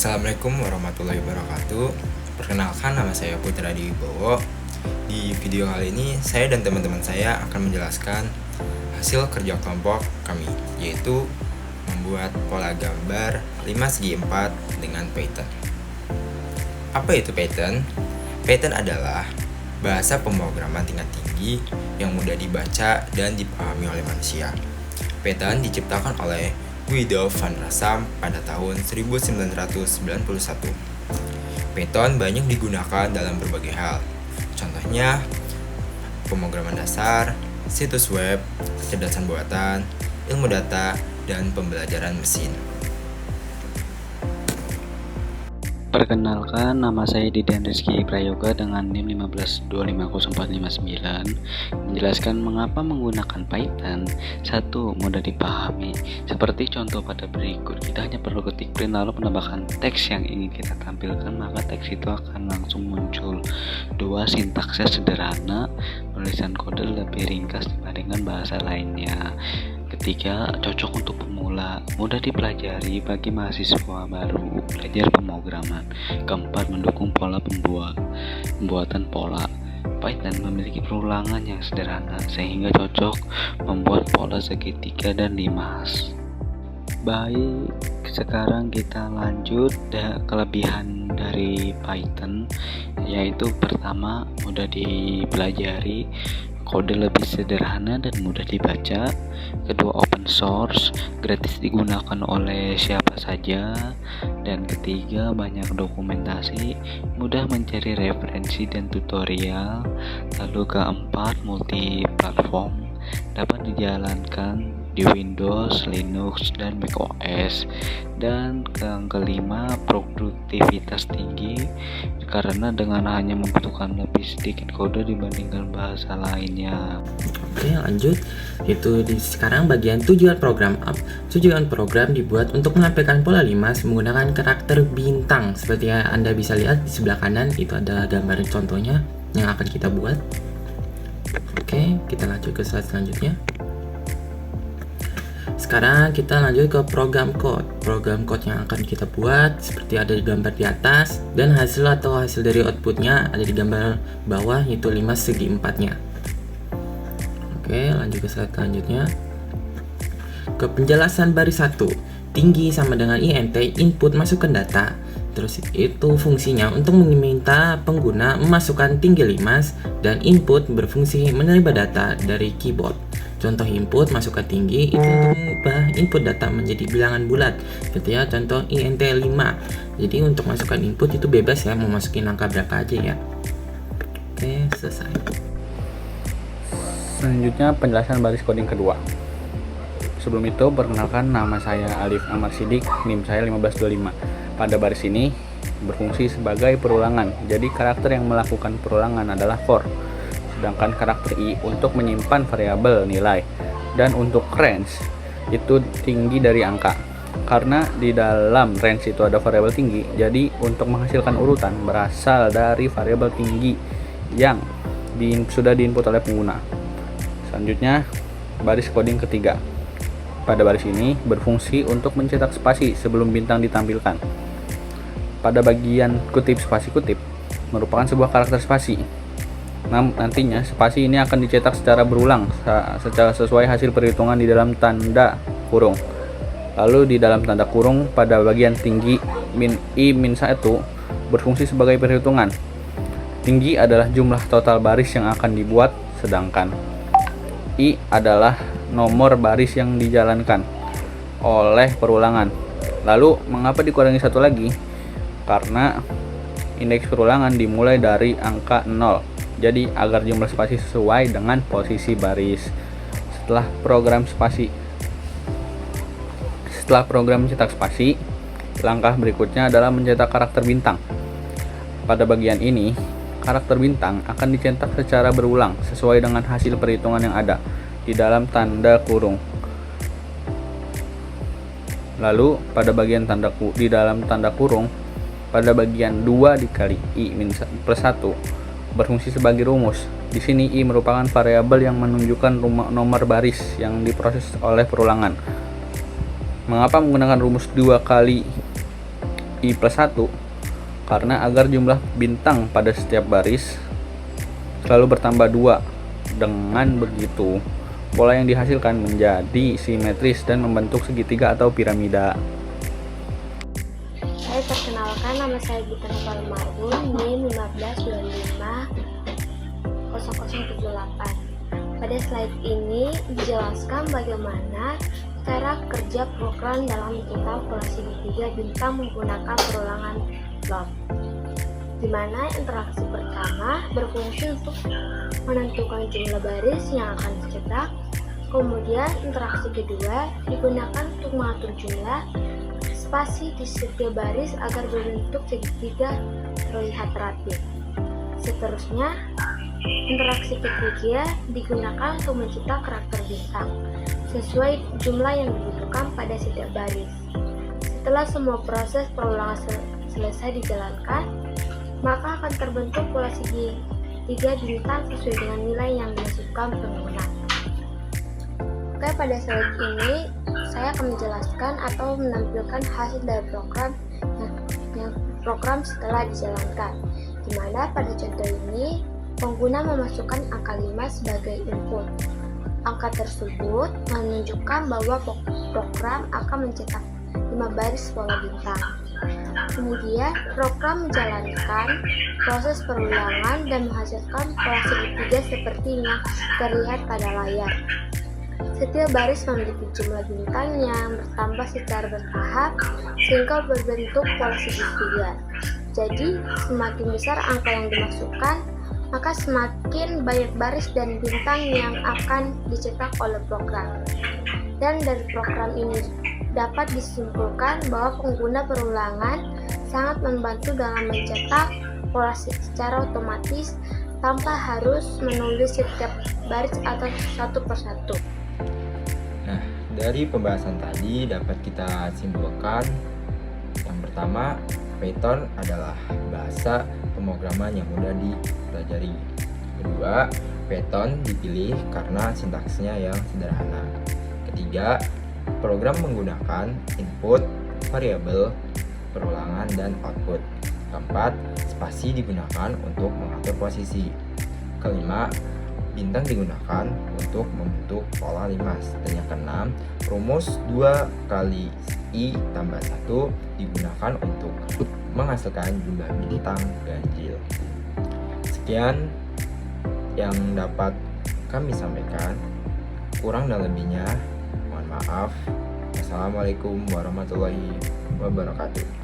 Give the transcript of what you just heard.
Assalamualaikum warahmatullahi wabarakatuh. Perkenalkan, nama saya Putra Diwibowo. Di video kali ini, saya dan teman-teman saya akan menjelaskan hasil kerja kelompok kami, yaitu membuat pola gambar 5x4 dengan Python. Apa itu Python? Python adalah bahasa pemrograman tingkat tinggi yang mudah dibaca dan dipahami oleh manusia. Python diciptakan oleh Guido van Rossum pada tahun 1991. Python banyak digunakan dalam berbagai hal. Contohnya, pemrograman dasar, situs web, kecerdasan buatan, ilmu data, dan pembelajaran mesin. Perkenalkan, nama saya Didan Rizky Prayoga dengan NIM 15250459. Menjelaskan mengapa menggunakan Python. 1. Mudah dipahami. Seperti contoh pada berikut, kita hanya perlu ketik print lalu menambahkan teks yang ingin kita tampilkan, maka teks itu akan langsung muncul. 2. Sintaksnya sederhana, penulisan kode lebih ringkas dibandingkan bahasa lainnya. 3. Cocok untuk pemula, mudah dipelajari bagi mahasiswa baru belajar pemrograman. 4. Mendukung pola pembuatan pola. Python memiliki perulangan yang sederhana sehingga cocok membuat pola segitiga dan limas. Baik, sekarang kita lanjut kelebihan dari Python, yaitu pertama, mudah dipelajari, kode lebih sederhana dan mudah dibaca. Kedua, open source, gratis digunakan oleh siapa saja. Dan ketiga, banyak dokumentasi, mudah mencari referensi dan tutorial. Lalu keempat, multi platform, dapat dijalankan di Windows, Linux, dan macOS. Dan yang kelima, produktivitas tinggi karena dengan hanya membutuhkan lebih sedikit kode dibandingkan bahasa lainnya. Oke, lanjut. Sekarang bagian tujuan program. Tujuan program dibuat untuk menampilkan pola limas menggunakan karakter bintang. Seperti yang Anda bisa lihat di sebelah kanan, itu ada gambar contohnya yang akan kita buat. Oke, kita lanjut ke slide selanjutnya. Sekarang kita lanjut ke program code. Program code yang akan kita buat seperti ada di gambar di atas, dan hasil dari outputnya ada di gambar bawah, yaitu 5x4-nya. Oke, lanjut ke slide selanjutnya. Ke penjelasan baris 1. Tinggi sama dengan int, input masukkan data. Terus itu fungsinya untuk meminta pengguna memasukkan tinggi limas, dan input berfungsi menerima data dari keyboard. Contoh input masukkan tinggi itu untuk mengubah input data menjadi bilangan bulat. Seperti ya, contoh int 5. Jadi untuk masukkan input itu bebas ya, mau masukin angka berapa aja ya. Oke, selesai. Selanjutnya penjelasan baris coding kedua. Sebelum itu, perkenalkan, nama saya Alif Ahmad Sidik, NIM saya 1525. Pada baris ini berfungsi sebagai perulangan. Jadi karakter yang melakukan perulangan adalah for. Sedangkan karakter i untuk menyimpan variabel nilai, dan untuk range itu tinggi dari angka. Karena di dalam range itu ada variabel tinggi, jadi untuk menghasilkan urutan berasal dari variabel tinggi yang sudah diinput oleh pengguna. Selanjutnya, baris coding ketiga. Pada baris ini berfungsi untuk mencetak spasi sebelum bintang ditampilkan. Pada bagian kutip spasi kutip merupakan sebuah karakter spasi. Nantinya spasi ini akan dicetak secara berulang secara sesuai hasil perhitungan di dalam tanda kurung. Lalu di dalam tanda kurung pada bagian tinggi i-1 berfungsi sebagai perhitungan. Tinggi adalah jumlah total baris yang akan dibuat, sedangkan i adalah nomor baris yang dijalankan oleh perulangan. Lalu mengapa dikurangi satu lagi? Karena indeks perulangan dimulai dari angka 0. Jadi agar jumlah spasi sesuai dengan posisi baris. Setelah program mencetak spasi, langkah berikutnya adalah mencetak karakter bintang. Pada bagian ini, karakter bintang akan dicetak secara berulang sesuai dengan hasil perhitungan yang ada di dalam tanda kurung. Lalu pada bagian di dalam tanda kurung, pada bagian 2 dikali i-1 berfungsi sebagai rumus. Di sini i merupakan variabel yang menunjukkan nomor baris yang diproses oleh perulangan. Mengapa menggunakan rumus 2 kali I+1 karena agar jumlah bintang pada setiap baris selalu bertambah 2. Dengan begitu, pola yang dihasilkan menjadi simetris dan membentuk segitiga atau piramida. Saya perkenalkan, nama saya Gita Nopal Marbun, NIM 1525-0078. Pada slide ini dijelaskan bagaimana cara kerja program dalam mencetak pola segitiga bintang menggunakan perulangan lot, di mana interaksi pertama berfungsi untuk menentukan jumlah baris yang akan dicetak, kemudian interaksi kedua digunakan untuk mengatur jumlah spasi di setiap baris agar berbentuk segitiga terlihat rapi. Seterusnya, interaksi ketiga digunakan untuk mencetak karakter bintang sesuai jumlah yang dibutuhkan pada setiap baris. Setelah semua proses perulangan selesai dijalankan, maka akan terbentuk pola segitiga bintang sesuai dengan nilai yang dimasukkan pengguna. Oke, pada slide ini saya akan menjelaskan atau menampilkan hasil dari program setelah dijalankan, di mana pada contoh ini pengguna memasukkan angka 5 sebagai input. Angka tersebut menunjukkan bahwa program akan mencetak 5 baris pola bintang. Kemudian, program menjalankan proses perulangan dan menghasilkan pola segitiga seperti yang terlihat pada layar. Setiap baris memiliki jumlah bintang yang bertambah secara bertahap sehingga berbentuk pola segitiga. Jadi, semakin besar angka yang dimasukkan, maka semakin banyak baris dan bintang yang akan dicetak oleh program. Dan dari program ini dapat disimpulkan bahwa pengguna perulangan sangat membantu dalam mencetak pola secara otomatis tanpa harus menulis setiap baris atau satu persatu. Nah, dari pembahasan tadi dapat kita simpulkan, yang pertama, Python adalah bahasa pemrograman yang mudah dipelajari. Kedua, Python dipilih karena sintaksnya yang sederhana. Ketiga, program menggunakan input, variabel, perulangan, dan output. Keempat, spasi digunakan untuk mengatur posisi. Kelima, bintang digunakan untuk membentuk pola limas. Dan yang keenam, rumus 2 kali I tambah 1 digunakan untuk menghasilkan jumlah bintang ganjil. Sekian yang dapat kami sampaikan. Kurang dan lebihnya mohon maaf. Wassalamualaikum warahmatullahi wabarakatuh.